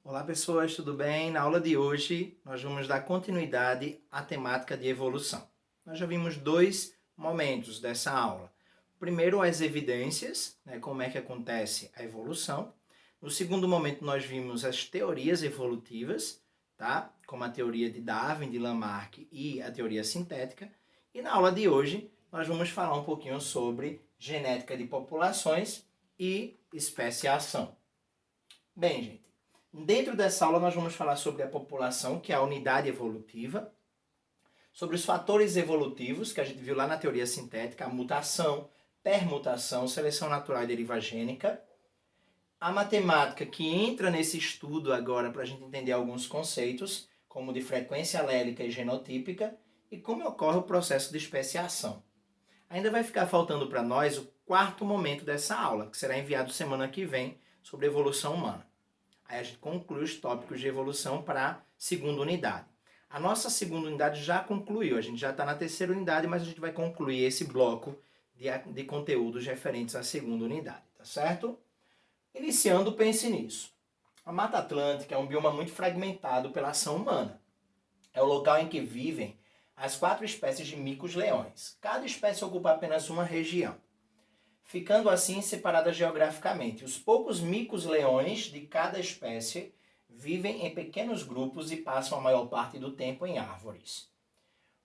Olá pessoas, tudo bem? Na aula de hoje nós vamos dar continuidade à temática de evolução. Nós já vimos dois momentos dessa aula. Primeiro, as evidências, como é que acontece a evolução. No segundo momento, nós vimos as teorias evolutivas, tá? Como a teoria de Darwin, de Lamarck e a teoria sintética. E na aula de hoje, nós vamos falar um pouquinho sobre genética de populações e especiação. Bem, gente, dentro dessa aula nós vamos falar sobre a população, que é a unidade evolutiva, sobre os fatores evolutivos, que a gente viu lá na teoria sintética, a mutação, permutação, seleção natural e deriva gênica, a matemática que entra nesse estudo agora para a gente entender alguns conceitos, como de frequência alélica e genotípica, e como ocorre o processo de especiação. Ainda vai ficar faltando para nós o quarto momento dessa aula, que será enviado semana que vem, sobre evolução humana. Aí a gente conclui os tópicos de evolução para a segunda unidade. A nossa segunda unidade já concluiu, a gente já está na terceira unidade, mas a gente vai concluir esse bloco de conteúdos referentes à segunda unidade, tá certo? Iniciando, pense nisso. A Mata Atlântica é um bioma muito fragmentado pela ação humana. É o local em que vivem as 4 espécies de micos-leões. Cada espécie ocupa apenas uma região, ficando assim separadas geograficamente. Os poucos micos-leões de cada espécie vivem em pequenos grupos e passam a maior parte do tempo em árvores,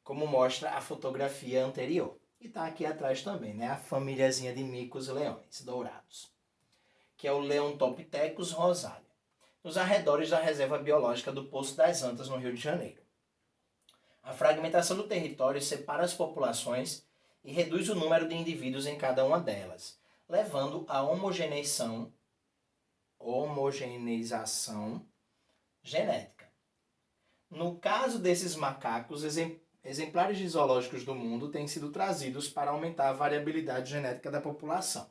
como mostra a fotografia anterior. E está aqui atrás também, a famíliazinha de micos-leões dourados, que é o Leontopithecus rosalia, nos arredores da reserva biológica do Poço das Antas, no Rio de Janeiro. A fragmentação do território separa as populações e reduz o número de indivíduos em cada uma delas, levando à homogeneização genética. No caso desses macacos, exemplares de zoológicos do mundo têm sido trazidos para aumentar a variabilidade genética da população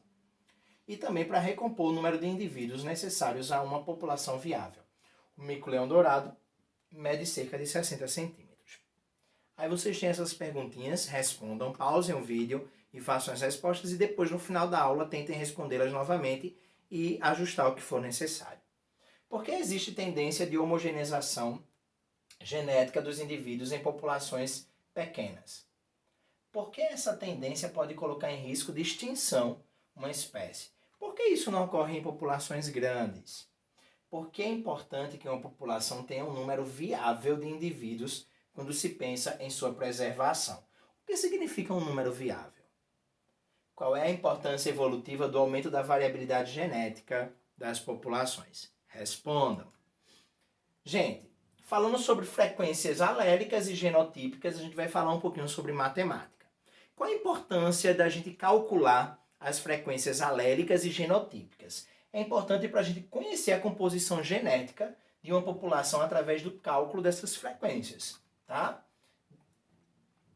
e também para recompor o número de indivíduos necessários a uma população viável. O mico-leão dourado mede cerca de 60 centímetros. Aí vocês têm essas perguntinhas, respondam, pausem o vídeo e façam as respostas e depois no final da aula tentem respondê-las novamente e ajustar o que for necessário. Por que existe tendência de homogeneização genética dos indivíduos em populações pequenas? Por que essa tendência pode colocar em risco de extinção uma espécie? Por que isso não ocorre em populações grandes? Por que é importante que uma população tenha um número viável de indivíduos quando se pensa em sua preservação? O que significa um número viável? Qual é a importância evolutiva do aumento da variabilidade genética das populações? Respondam. Gente, falando sobre frequências alélicas e genotípicas, a gente vai falar um pouquinho sobre matemática. Qual a importância da gente calcular as frequências alélicas e genotípicas? É importante para a gente conhecer a composição genética de uma população através do cálculo dessas frequências. Tá?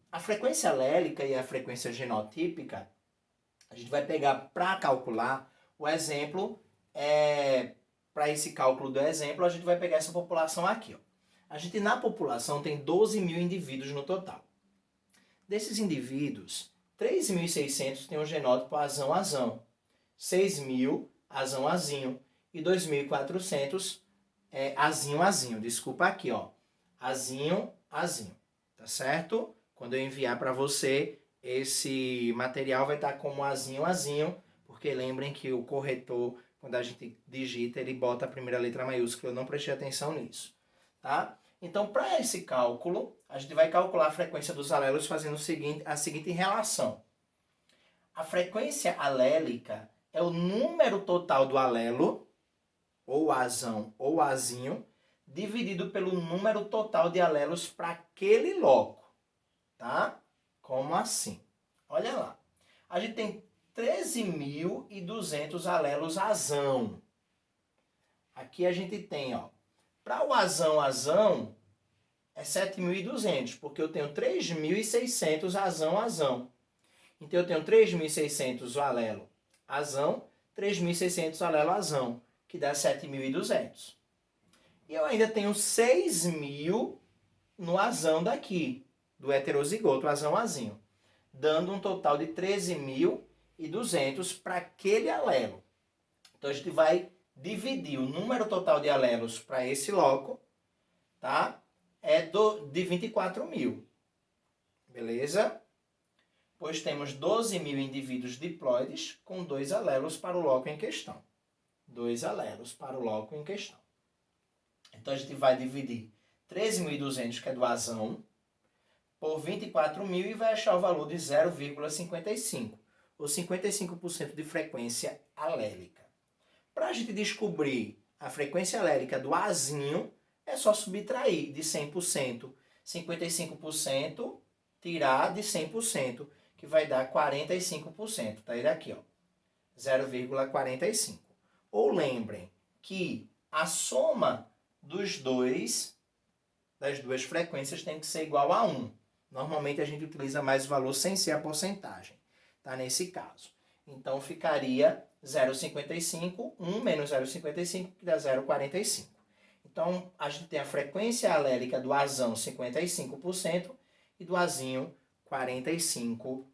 A frequência alélica e a frequência genotípica, a gente vai pegar para calcular o exemplo, para esse cálculo do exemplo, a gente vai pegar essa população aqui. Ó. A gente na população tem 12 mil indivíduos no total. Desses indivíduos, 3.600 tem o genótipo azão-azão, 6.000 azão-azinho e 2.400 azinho-azinho. Desculpa aqui, ó. Azinho, tá certo? Quando eu enviar para você, esse material vai estar como azinho, porque lembrem que o corretor, quando a gente digita, ele bota a primeira letra maiúscula, eu não prestei atenção nisso, tá? Então, para esse cálculo, a gente vai calcular a frequência dos alelos fazendo a seguinte relação. A frequência alélica é o número total do alelo, ou azão ou azinho, dividido pelo número total de alelos para aquele loco, tá? Como assim? Olha lá. A gente tem 13.200 alelos azão. Aqui a gente tem, ó, para o azão é 7.200, porque eu tenho 3.600 azão. Então eu tenho 3.600 o alelo azão, 3.600 alelo azão, que dá 7.200. E eu ainda tenho 6.000 no azão daqui, do heterozigoto, azão-azinho, dando um total de 13.200 para aquele alelo. Então a gente vai dividir o número total de alelos para esse loco, tá? É de 24 mil. Beleza? Pois temos 12 mil indivíduos diploides com 2 alelos para o loco em questão. 2 alelos para o loco em questão. Então, a gente vai dividir 13.200, que é do azão, por 24 mil e vai achar o valor de 0,55, ou 55% de frequência alélica. Para a gente descobrir a frequência alélica do azinho, é só subtrair de 100%, 55% tirar de 100%, que vai dar 45%. Tá ele aqui, ó, 0,45. Ou lembrem que a soma das duas frequências tem que ser igual a 1. Normalmente a gente utiliza mais o valor sem ser a porcentagem, tá? Nesse caso. Então ficaria 0,55, 1 menos 0,55, que dá 0,45. Então a gente tem a frequência alélica do azão 55% e do azinho 45%.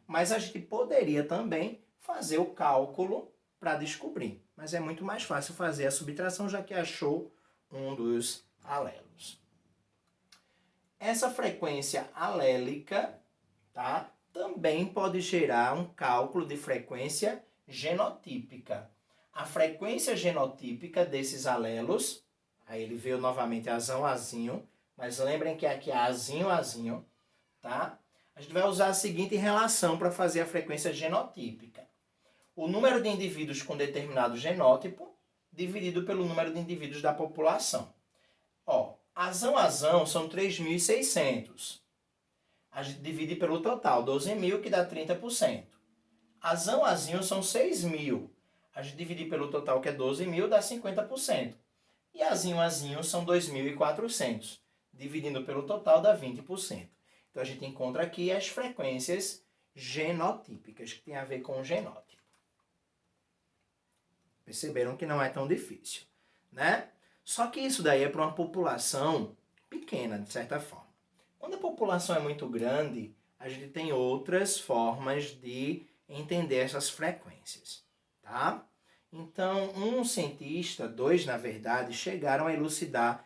Mas a gente poderia também fazer o cálculo para descobrir. Mas é muito mais fácil fazer a subtração, já que achou um dos alelos. Essa frequência alélica, tá, também pode gerar um cálculo de frequência genotípica. A frequência genotípica desses alelos, aí ele veio novamente azão, azinho, mas lembrem que aqui é azinho, azinho, tá? A gente vai usar a seguinte relação para fazer a frequência genotípica. O número de indivíduos com determinado genótipo dividido pelo número de indivíduos da população. Ó, azão são 3.600. A gente divide pelo total, 12.000, que dá 30%. Azinho são 6.000. A gente divide pelo total, que é 12.000, dá 50%. E azinho são 2.400. Dividindo pelo total, dá 20%. Então, a gente encontra aqui as frequências genotípicas, que tem a ver com o genótipo. Perceberam que não é tão difícil, né? Só que isso daí é para uma população pequena, de certa forma. Quando a população é muito grande, a gente tem outras formas de entender essas frequências, tá? Então, um cientista, dois na verdade, chegaram a elucidar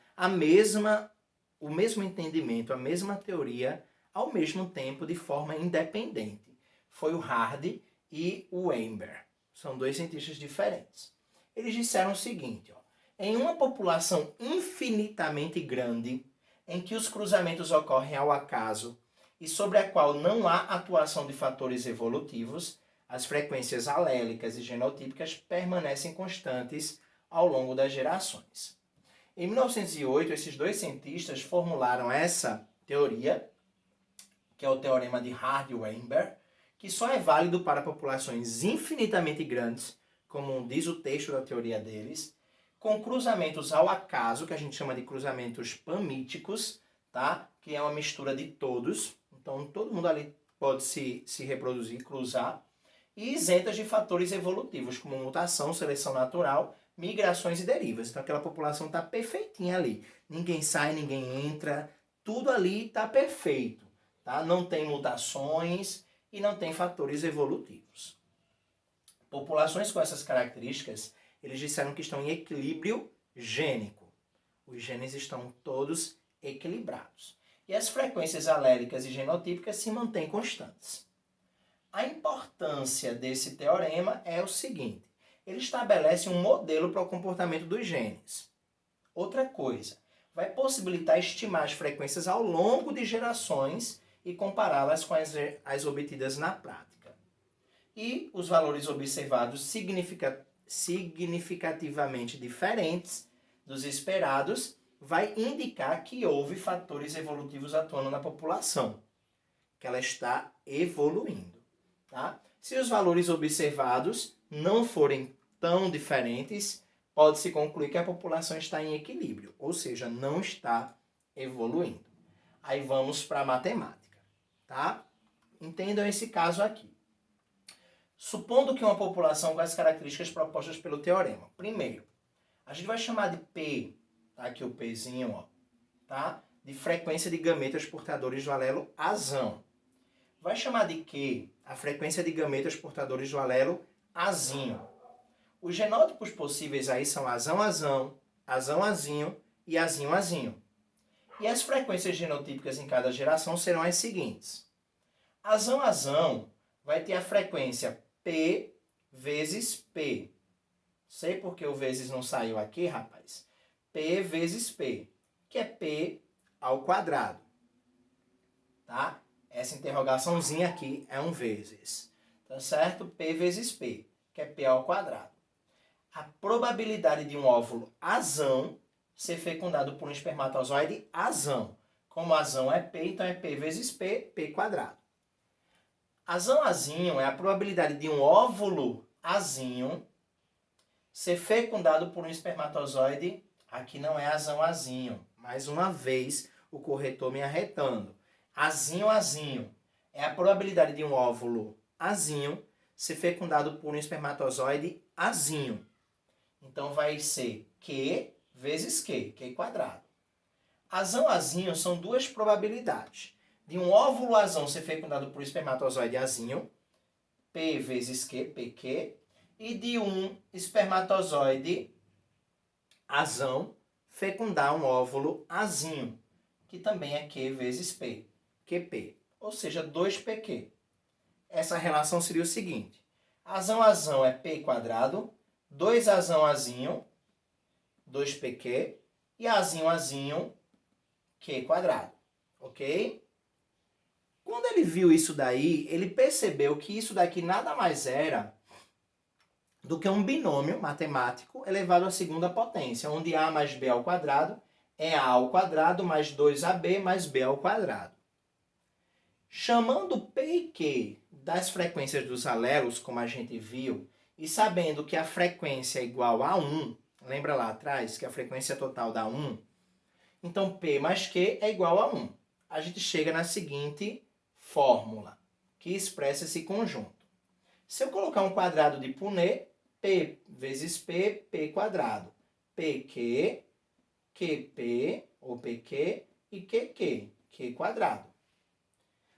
o mesmo entendimento, a mesma teoria, ao mesmo tempo, de forma independente. Foi o Hardy e o Weinberg. São dois cientistas diferentes. Eles disseram o seguinte, ó, em uma população infinitamente grande, em que os cruzamentos ocorrem ao acaso e sobre a qual não há atuação de fatores evolutivos, as frequências alélicas e genotípicas permanecem constantes ao longo das gerações. Em 1908, esses dois cientistas formularam essa teoria, que é o teorema de Hardy-Weinberg, que só é válido para populações infinitamente grandes, como diz o texto da teoria deles, com cruzamentos ao acaso, que a gente chama de cruzamentos pamíticos, tá? Que é uma mistura de todos. Então, todo mundo ali pode se reproduzir, cruzar, e isentas de fatores evolutivos, como mutação, seleção natural, migrações e derivas. Então, aquela população está perfeitinha ali. Ninguém sai, ninguém entra, tudo ali está perfeito, tá? Não tem mutações e não tem fatores evolutivos. Populações com essas características, eles disseram que estão em equilíbrio gênico. Os genes estão todos equilibrados. E as frequências alélicas e genotípicas se mantêm constantes. A importância desse teorema é o seguinte: ele estabelece um modelo para o comportamento dos genes. Outra coisa, vai possibilitar estimar as frequências ao longo de gerações e compará-las com as obtidas na prática. E os valores observados significativamente diferentes dos esperados vai indicar que houve fatores evolutivos atuando na população, que ela está evoluindo. Tá? Se os valores observados não forem tão diferentes, pode-se concluir que a população está em equilíbrio, ou seja, não está evoluindo. Aí vamos para a matemática. Tá? Entendam esse caso aqui. Supondo que uma população com as características propostas pelo teorema. Primeiro, a gente vai chamar de P, tá? Aqui o Pzinho, ó, tá? De frequência de gametas portadores do alelo azão. Vai chamar de Q a frequência de gametas portadores do alelo azinho. Os genótipos possíveis aí são azão-azão, azão-azinho e azinho-azinho. E as frequências genotípicas em cada geração serão as seguintes. Azão-azão vai ter a frequência P vezes P. Sei porque o vezes não saiu aqui, rapaz. P vezes P, que é P ao quadrado. Tá? Essa interrogaçãozinha aqui é um vezes. Tá certo? P vezes P, que é P ao quadrado. A probabilidade de um óvulo azão ser fecundado por um espermatozoide azão. Como azão é P, então é P vezes P, P quadrado. Azão-azinho é a probabilidade de um óvulo azinho ser fecundado por um espermatozoide. Aqui não é azão-azinho. Mais uma vez, o corretor me arretando. Azinho-azinho é a probabilidade de um óvulo azinho ser fecundado por um espermatozoide azinho. Então, vai ser Q vezes Q quadrado. Azão-azinho são duas probabilidades. De um óvulo azão ser fecundado por um espermatozoide azinho, P vezes Q, PQ, e de um espermatozoide azão fecundar um óvulo azinho, que também é Q vezes P, QP, ou seja, 2PQ. Essa relação seria o seguinte: azão-azão é P quadrado, 2 azão-azinho, 2PQ, e azinho-azinho, Q quadrado. Ok? Quando ele viu isso daí, ele percebeu que isso daqui nada mais era do que um binômio matemático elevado à segunda potência, onde A mais B ao quadrado é A ao quadrado mais 2AB mais B ao quadrado. Chamando P e Q das frequências dos alelos, como a gente viu, e sabendo que a frequência é igual a 1, lembra lá atrás que a frequência total dá 1? Então, P mais Q é igual a 1. A gente chega na seguinte fórmula, que expressa esse conjunto. Se eu colocar um quadrado de Punnett, P vezes P, P quadrado. PQ, QP, ou PQ, e QQ, Q quadrado.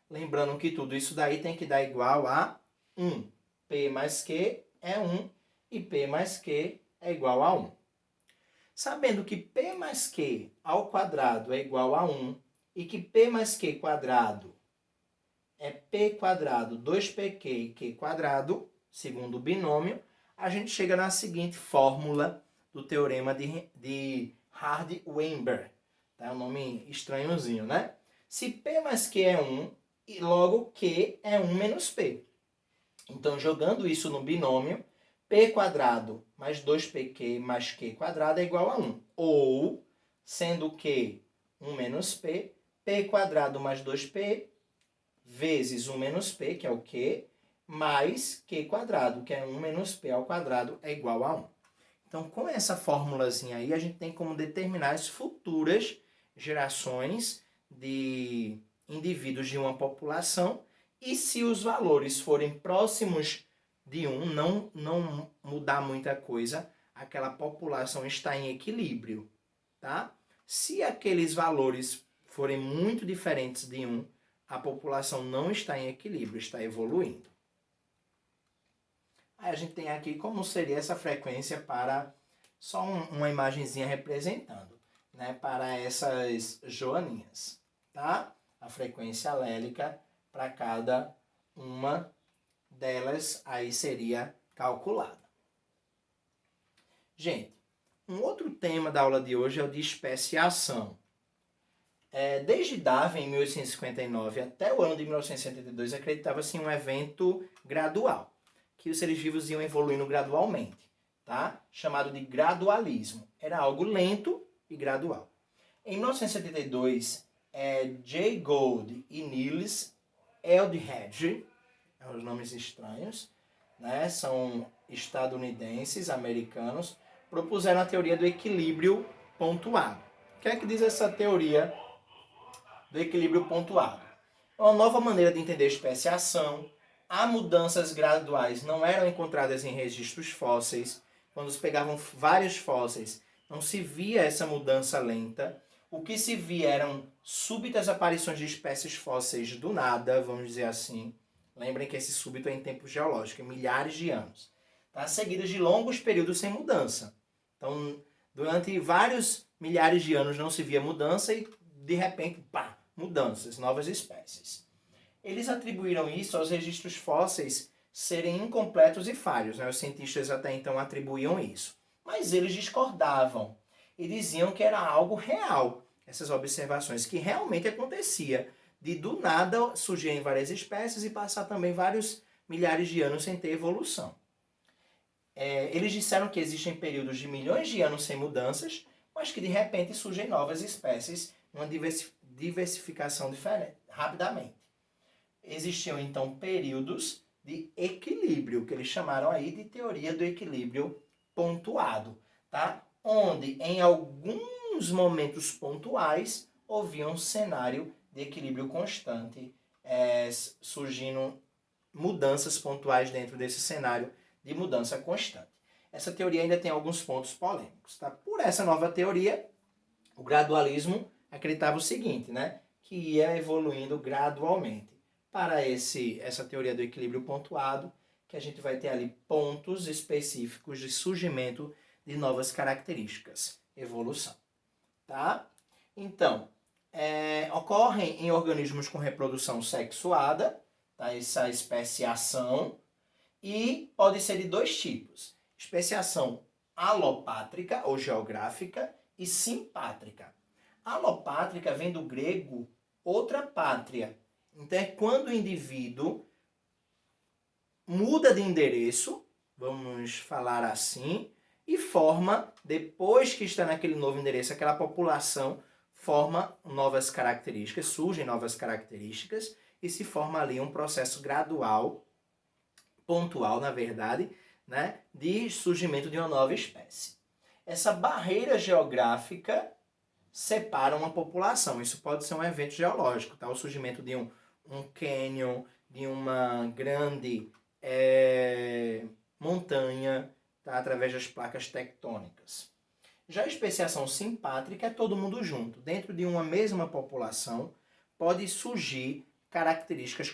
Lembrando que tudo isso daí tem que dar igual a 1. P mais Q é 1 e P mais Q é igual a 1. Sabendo que P mais Q ao quadrado é igual a 1 e que P mais Q quadrado é P quadrado 2PQ e Q quadrado, segundo o binômio, a gente chega na seguinte fórmula do teorema de Hardy-Weinberg. Tá? É um nome estranhozinho, né? Se P mais Q é 1, e logo Q é 1 menos P. Então, jogando isso no binômio, P quadrado mais 2PQ mais Q quadrado é igual a 1. Ou, sendo Q 1 menos P, P quadrado mais 2P vezes 1 menos P, que é o Q, mais Q quadrado, que é 1 menos P ao quadrado, é igual a 1. Então, com essa formulazinha aí, a gente tem como determinar as futuras gerações de indivíduos de uma população, e se os valores forem próximos de 1, não mudar muita coisa, aquela população está em equilíbrio, tá? Se aqueles valores forem muito diferentes de 1, a população não está em equilíbrio, está evoluindo. Aí a gente tem aqui como seria essa frequência para só uma imagenzinha representando, né, para essas joaninhas, tá? A frequência alélica para cada uma delas aí seria calculada. Gente, um outro tema da aula de hoje é o de especiação. Desde Darwin, em 1859, até o ano de 1972, acreditava-se em um evento gradual, que os seres vivos iam evoluindo gradualmente, tá? Chamado de gradualismo. Era algo lento e gradual. Em 1972, Jay Gould e Niels Eldredge, os nomes estranhos, né? São estadunidenses, americanos, propuseram a teoria do equilíbrio pontuado. O que é que diz essa teoria do equilíbrio pontuado? É uma nova maneira de entender especiação. Há mudanças graduais, não eram encontradas em registros fósseis. Quando se pegavam vários fósseis, não se via essa mudança lenta. O que se via eram súbitas aparições de espécies fósseis do nada, vamos dizer assim. Lembrem que esse súbito é em tempo geológico, em milhares de anos. tá? Seguidas de longos períodos sem mudança. Então, durante vários milhares de anos não se via mudança e, de repente, pá, mudanças, novas espécies. Eles atribuíram isso aos registros fósseis serem incompletos e falhos, né? Os cientistas até então atribuíam isso. Mas eles discordavam e diziam que era algo real, essas observações, que realmente acontecia, de do nada surgirem várias espécies e passar também vários milhares de anos sem ter evolução. Eles disseram que existem períodos de milhões de anos sem mudanças, mas que de repente surgem novas espécies, uma diversificação diferente, rapidamente. Existiam então períodos de equilíbrio, que eles chamaram aí de teoria do equilíbrio pontuado, tá? Onde em alguns momentos pontuais havia um cenário de equilíbrio constante, surgindo mudanças pontuais dentro desse cenário de mudança constante. Essa teoria ainda tem alguns pontos polêmicos, tá? Por essa nova teoria, o gradualismo acreditava o seguinte, né? Que ia evoluindo gradualmente. Para essa teoria do equilíbrio pontuado, que a gente vai ter ali pontos específicos de surgimento de novas características, evolução, tá? Então, ocorrem em organismos com reprodução sexuada, tá? Essa especiação, e pode ser de dois tipos, especiação alopátrica ou geográfica e simpátrica. Alopátrica vem do grego outra pátria. Então é quando o indivíduo muda de endereço, vamos falar assim, e forma, depois que está naquele novo endereço, aquela população forma novas características, surgem novas características e se forma ali um processo gradual, pontual na verdade, né, de surgimento de uma nova espécie. Essa barreira geográfica separa uma população. Isso pode ser um evento geológico, tá? O surgimento de um cânion, de uma grande montanha, tá? Através das placas tectônicas. Já a especiação simpátrica é todo mundo junto. Dentro de uma mesma população pode surgir características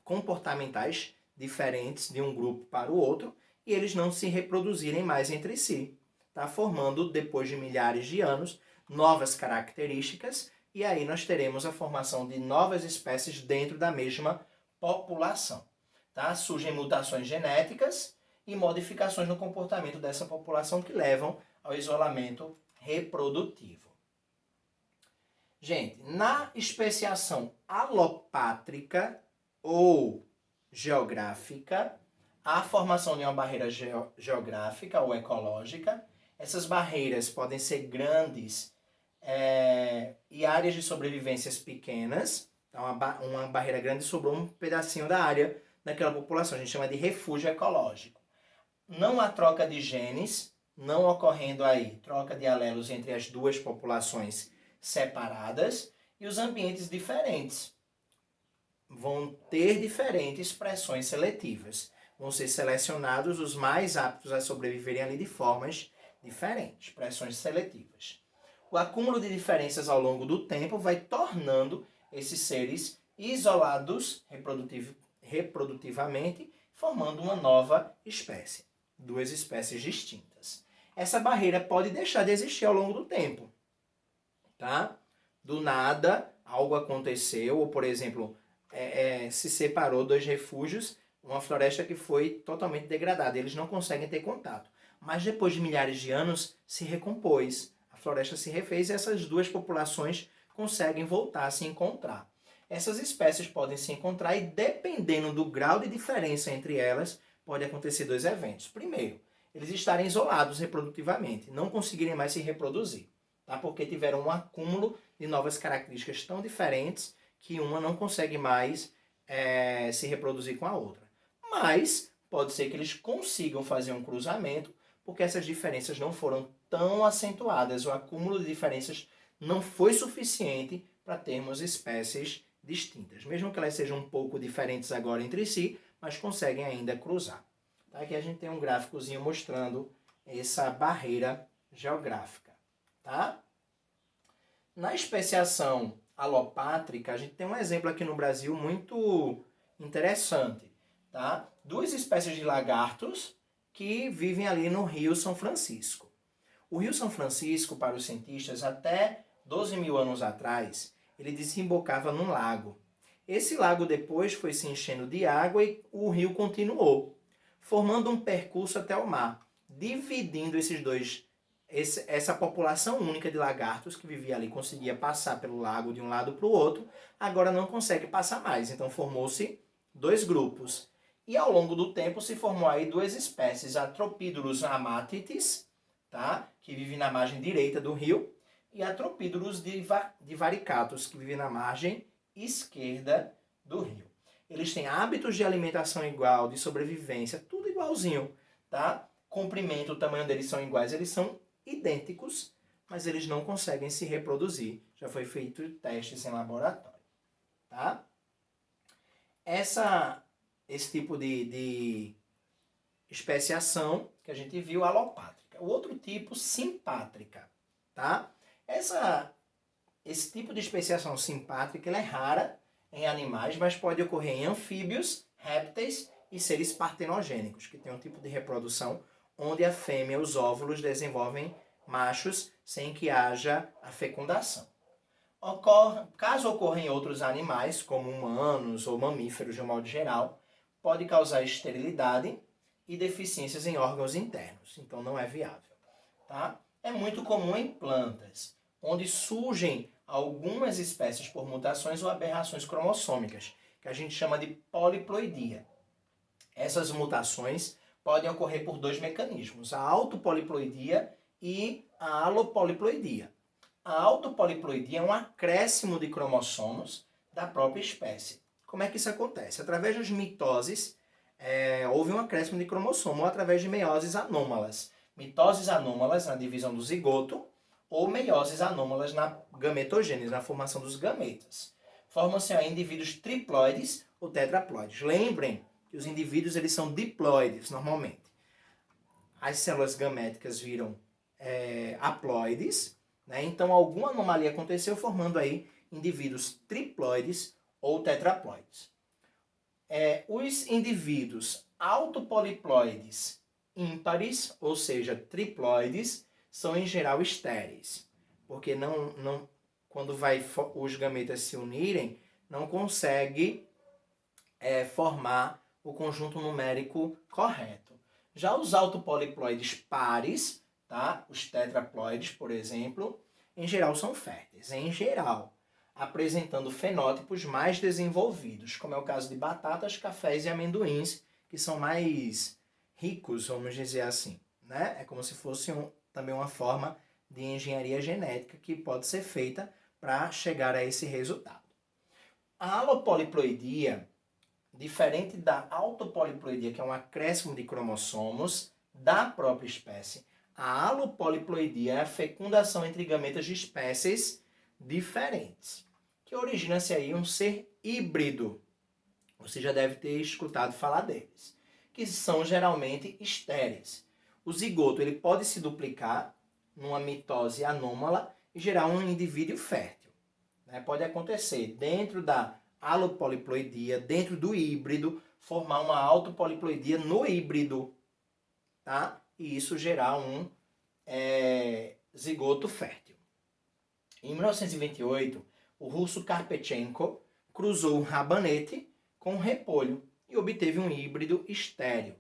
comportamentais diferentes de um grupo para o outro e eles não se reproduzirem mais entre si, tá? Formando, depois de milhares de anos, novas características e aí nós teremos a formação de novas espécies dentro da mesma população. Tá? Surgem mutações genéticas e modificações no comportamento dessa população que levam ao isolamento reprodutivo. Gente, na especiação alopátrica ou geográfica, há a formação de uma barreira geográfica ou ecológica. Essas barreiras podem ser grandes e áreas de sobrevivências pequenas. Então, uma barreira grande sobrou um pedacinho da área daquela população. A gente chama de refúgio ecológico. Não há troca de genes, não ocorrendo aí troca de alelos entre as duas populações separadas, e os ambientes diferentes vão ter diferentes pressões seletivas. Vão ser selecionados os mais aptos a sobreviverem ali de formas diferentes, pressões seletivas. O acúmulo de diferenças ao longo do tempo vai tornando esses seres isolados reprodutivamente, formando uma nova espécie, duas espécies distintas. Essa barreira pode deixar de existir ao longo do tempo, tá? Do nada, algo aconteceu, ou por exemplo, se separou dois refúgios, uma floresta que foi totalmente degradada, eles não conseguem ter contato. Mas depois de milhares de anos, se recompôs, a floresta se refez e essas duas populações conseguem voltar a se encontrar. Essas espécies podem se encontrar e, dependendo do grau de diferença entre elas, pode acontecer dois eventos. Primeiro, eles estarem isolados reprodutivamente, não conseguirem mais se reproduzir, tá? Porque tiveram um acúmulo de novas características tão diferentes que uma não consegue mais se reproduzir com a outra. Mas pode ser que eles consigam fazer um cruzamento, porque essas diferenças não foram tão acentuadas, o acúmulo de diferenças não foi suficiente para termos espécies distintas. Mesmo que elas sejam um pouco diferentes agora entre si, mas conseguem ainda cruzar. Tá? Aqui a gente tem um gráficozinho mostrando essa barreira geográfica. Tá? Na especiação alopátrica, a gente tem um exemplo aqui no Brasil muito interessante. Tá? Duas espécies de lagartos que vivem ali no Rio São Francisco. O Rio São Francisco, para os cientistas, até 12 mil anos atrás, ele desembocava num lago. Esse lago depois foi se enchendo de água e o rio continuou, formando um percurso até o mar, dividindo essa população única de lagartos que vivia ali, conseguia passar pelo lago de um lado para o outro, agora não consegue passar mais. Então formou-se 2 grupos. E ao longo do tempo se formou aí 2 espécies, a Tropidurus amatitis, tá? Que vive na margem direita do rio, e a Tropidurus divaricatus, que vive na margem esquerda do rio. Eles têm hábitos de alimentação igual, de sobrevivência, tudo igualzinho, tá? Comprimento, o tamanho deles são iguais, eles são idênticos, mas eles não conseguem se reproduzir. Já foi feito testes em laboratório, tá? Esse tipo de especiação que a gente viu, alopátrica. O outro tipo, simpátrica, tá? Esse tipo de especiação simpátrica ela é rara em animais, mas pode ocorrer em anfíbios, répteis e seres partenogênicos, que tem um tipo de reprodução onde a fêmea, os óvulos, desenvolvem machos sem que haja a fecundação. Caso ocorra em outros animais, como humanos ou mamíferos de um modo geral, pode causar esterilidade e deficiências em órgãos internos, então não é viável. Tá? É muito comum em plantas, onde surgem algumas espécies por mutações ou aberrações cromossômicas, que a gente chama de poliploidia. Essas mutações podem ocorrer por 2 mecanismos, a autopoliploidia e a alopoliploidia. A autopoliploidia é um acréscimo de cromossomos da própria espécie. Como é que isso acontece? Através das mitoses, houve um acréscimo de cromossomo, ou através de meioses anômalas. Mitoses anômalas na divisão do zigoto, ou meioses anômalas na gametogênese, na formação dos gametas. Formam-se aí indivíduos triploides ou tetraploides. Lembrem que os indivíduos eles são diploides, normalmente. As células gaméticas viram haploides, né? Então alguma anomalia aconteceu formando aí indivíduos triploides ou tetraploides. Os indivíduos autopoliploides ímpares, ou seja, triploides, são em geral estéreis, porque quando os gametas se unirem, não consegue formar o conjunto numérico correto. Já os autopoliploides pares, tá? Os tetraploides, por exemplo, em geral são férteis, em geral, apresentando fenótipos mais desenvolvidos, como é o caso de batatas, cafés e amendoins, que são mais ricos, vamos dizer assim, né? É como se fosse também uma forma de engenharia genética que pode ser feita para chegar a esse resultado. A alopoliploidia, diferente da autopoliploidia, que é um acréscimo de cromossomos da própria espécie, a alopoliploidia é a fecundação entre gametas de espécies diferentes, que origina-se aí um ser híbrido. Você já deve ter escutado falar deles, que são geralmente estéreis. O zigoto ele pode se duplicar numa mitose anômala e gerar um indivíduo fértil. Pode acontecer dentro da alopoliploidia, dentro do híbrido, formar uma autopoliploidia no híbrido, tá? E isso gerar um zigoto fértil. Em 1928, o russo Karpechenko cruzou um rabanete com um repolho e obteve um híbrido estéril.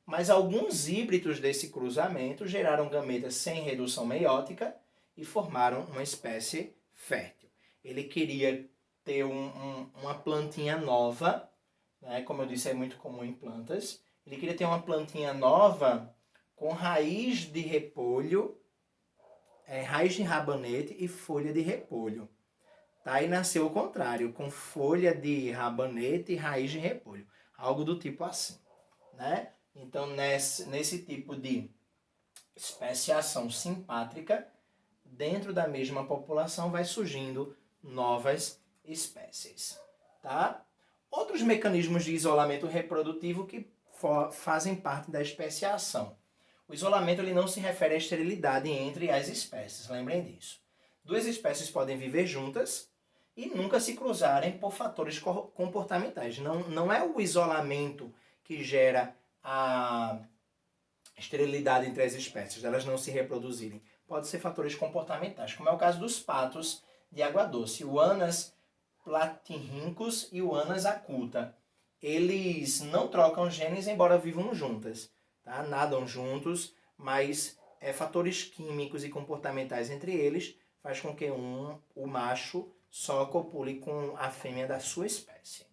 Mas alguns híbridos desse cruzamento geraram gametas sem redução meiótica e formaram uma espécie fértil. Ele queria ter uma plantinha nova, né? Como eu disse, é muito comum em plantas. Ele queria ter uma plantinha nova com raiz de repolho, raiz de rabanete e folha de repolho. Tá? E nasceu o contrário, com folha de rabanete e raiz de repolho. Algo do tipo assim, né? Então, nesse tipo de especiação simpátrica, dentro da mesma população vai surgindo novas espécies, tá? Outros mecanismos de isolamento reprodutivo que fazem parte da especiação. O isolamento ele não se refere à esterilidade entre as espécies, lembrem disso. 2 espécies podem viver juntas e nunca se cruzarem por fatores comportamentais. Não é o isolamento que gera esterilidade entre as espécies, delas não se reproduzirem, pode ser fatores comportamentais, como é o caso dos patos de água doce, o Anas platyrhynchus e o Anas acuta. Eles não trocam genes, embora vivam juntas, tá? Nadam juntos, mas fatores químicos e comportamentais entre eles faz com que o macho só copule com a fêmea da sua espécie,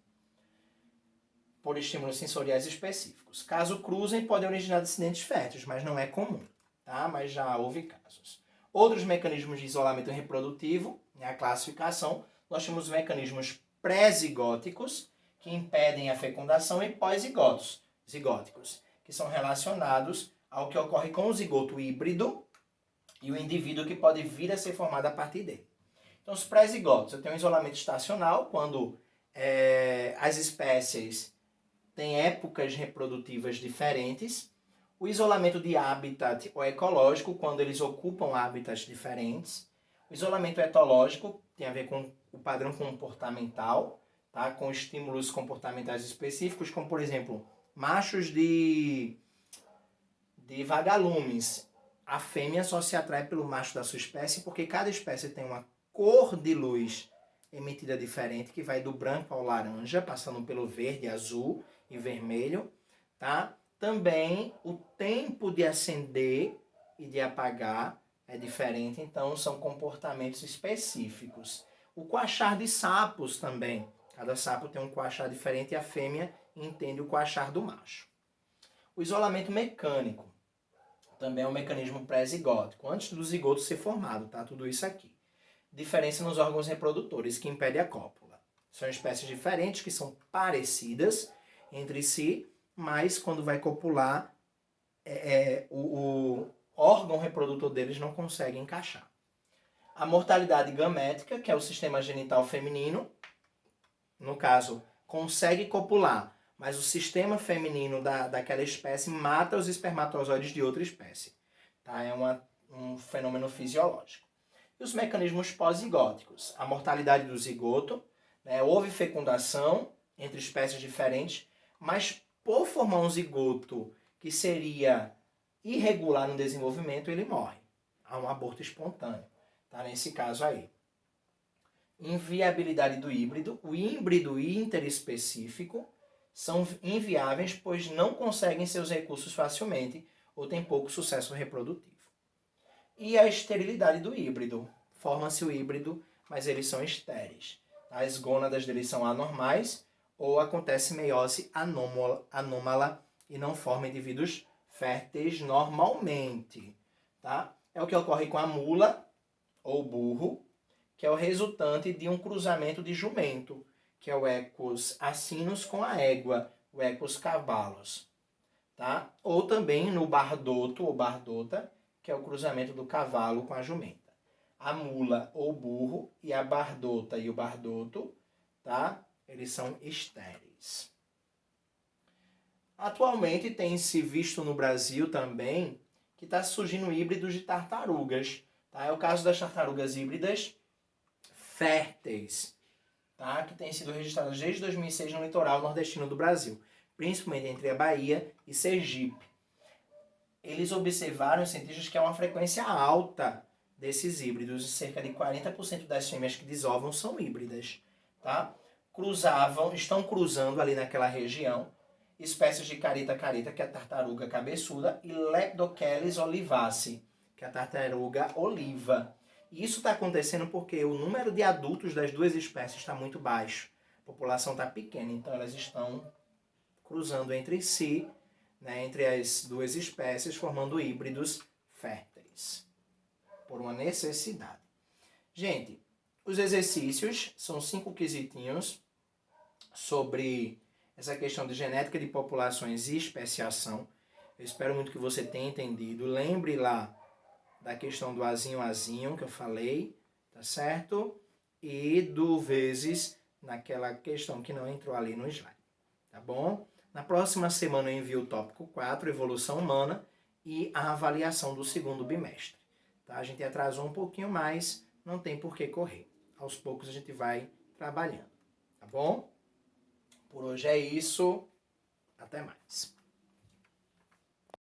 por estímulos sensoriais específicos. Caso cruzem, podem originar descendentes férteis, mas não é comum, tá? Mas já houve casos. Outros mecanismos de isolamento reprodutivo, a classificação, nós temos mecanismos pré-zigóticos, que impedem a fecundação, e pós-zigóticos, que são relacionados ao que ocorre com o zigoto híbrido e o indivíduo que pode vir a ser formado a partir dele. Então, os pré-zigóticos, eu tenho um isolamento estacional, quando as espécies têm épocas reprodutivas diferentes. O isolamento de habitat ou ecológico, quando eles ocupam hábitats diferentes. O isolamento etológico tem a ver com o padrão comportamental, tá? Com estímulos comportamentais específicos, como, por exemplo, machos de vagalumes. A fêmea só se atrai pelo macho da sua espécie porque cada espécie tem uma cor de luz emitida diferente, que vai do branco ao laranja, passando pelo verde, azul e vermelho, tá? Também o tempo de acender e de apagar é diferente, então são comportamentos específicos. O coachar de sapos também. Cada sapo tem um coachar diferente e a fêmea entende o coachar do macho. O isolamento mecânico também é um mecanismo pré-zigótico, antes do zigoto ser formado, tá? Tudo isso aqui. Diferença nos órgãos reprodutores, que impede a cópula. São espécies diferentes, que são parecidas entre si, mas quando vai copular, o órgão reprodutor deles não consegue encaixar. A mortalidade gamética, que é o sistema genital feminino, no caso, consegue copular, mas o sistema feminino daquela espécie mata os espermatozoides de outra espécie. Tá? É um fenômeno fisiológico. E os mecanismos pós-zigóticos. A mortalidade do zigoto, né? Houve fecundação entre espécies diferentes, mas por formar um zigoto que seria irregular no desenvolvimento, ele morre. Há um aborto espontâneo, tá? Nesse caso aí. Inviabilidade do híbrido. O híbrido interespecífico são inviáveis, pois não conseguem seus recursos facilmente ou têm pouco sucesso reprodutivo. E a esterilidade do híbrido. Forma-se o híbrido, mas eles são estéreis. As gônadas deles são anormais ou acontece meiose anômala e não formam indivíduos férteis normalmente. Tá? É o que ocorre com a mula ou burro, que é o resultante de um cruzamento de jumento, que é o Equus asinus com a égua, o Equus cavalos. Tá? Ou também no bardoto ou bardota, que é o cruzamento do cavalo com a jumenta. A mula ou burro e a bardota e o bardoto, tá? Eles são estéreis. Atualmente tem-se visto no Brasil também que está surgindo híbridos de tartarugas. Tá? É o caso das tartarugas híbridas férteis, tá? Que têm sido registradas desde 2006 no litoral nordestino do Brasil, principalmente entre a Bahia e Sergipe. Eles observaram, os cientistas, que há uma frequência alta desses híbridos, cerca de 40% das fêmeas que desovam são híbridas, tá? Estão cruzando ali naquela região espécies de carita, que é a tartaruga cabeçuda, e Leptocheles olivaceae, que é a tartaruga oliva. E isso está acontecendo porque o número de adultos das duas espécies está muito baixo. A população está pequena, então elas estão cruzando entre si, né, entre as duas espécies, formando híbridos férteis, por uma necessidade. Gente, os exercícios são 5 quesitinhos sobre essa questão de genética de populações e especiação. Eu espero muito que você tenha entendido. Lembre lá da questão do azinho que eu falei, tá certo? E do vezes naquela questão que não entrou ali no slide, tá bom? Na próxima semana eu envio o tópico 4, evolução humana, e a avaliação do segundo bimestre. Tá? A gente atrasou um pouquinho mais, não tem por que correr. Aos poucos a gente vai trabalhando, tá bom? Por hoje é isso, até mais.